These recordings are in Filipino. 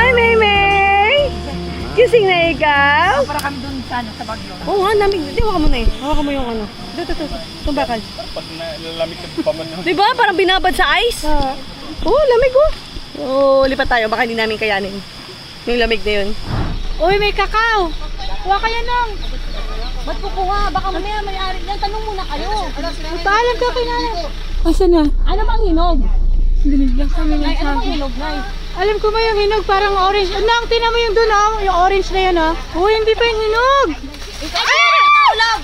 Hi, Maymay! Kising na ikaw? Para kami dun sa bagyo. Oo nga, lamig. Di, hawakan mo na eh. Hawakan mo yung ano. Ito. Itong bakal. Pag nalalamig ka pa man. Diba? Parang binabad sa ice. Oo, lamig oh. Oo, lipat tayo. Baka hindi namin kayanin. Yung lamig na yun. Uy, may kakao. Kuha kayo nang. Ba't kukuha? Baka mamaya may-ari yan. Tanong muna kayo. Paalam ka kay nanay. Asan na? Ano bang hinog? Dinig lang kami ng Nay, ano bang sabi. hinog, Nay? Alam ko ba yung hinog parang orange? Nang, tinan mo yung dun oh. Yung orange na yun oh. Uy, hindi pa yung hinog. Taulag!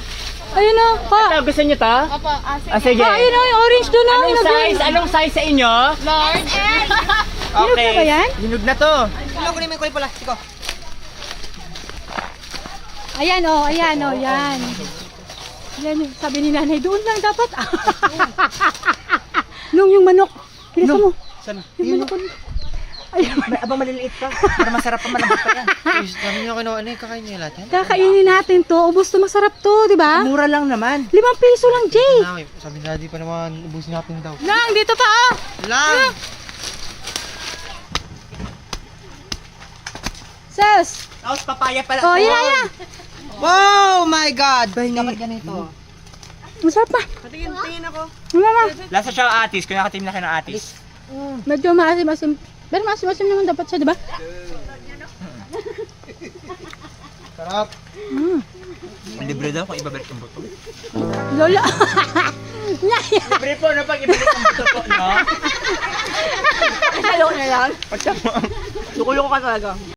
Ayun oh. Pa. Gusto niyo to? Opo, Sige. Pa, ayun oh. Yung orange dun oh. Anong Hinog size? yun. Anong size sa inyo? Large. Hinog na ba yan? Hinog na to. Ayan oh. Ayan oh. Yan. Yan yung sabi ni nanay. Doon lang dapat. Nung yung manok. Kilasa mo. Saan? Yung manok ko. Ayun. Abang maliliit pa. Para masarap pa, malambot pa yan. Sabi niyo kinuha, ano yung kakain niyo lahat yan? Kakainin natin to. Ubus to, masarap to, di ba? Mura lang naman. 5 piso lang, Jay. Sabi nila di pa naman ubusin natin daw. Nang, dito pa ah. Lang! Sus. Tapos papaya pala. Oh, yan. Wow, my God! Dapat ganito. Masarap pa. Tingin ako. Mama. Lasa siya atis, kung nakatim na kayo ng atis. Medyo maasim-asim. Pero maasim-asim naman dapat siya, di ba? Sarap. Libre daw kung ibabalik yung buto. Lola. Libre po na pag ibalik yung buto po, no? Halo na lang. Loko-loko ka talaga.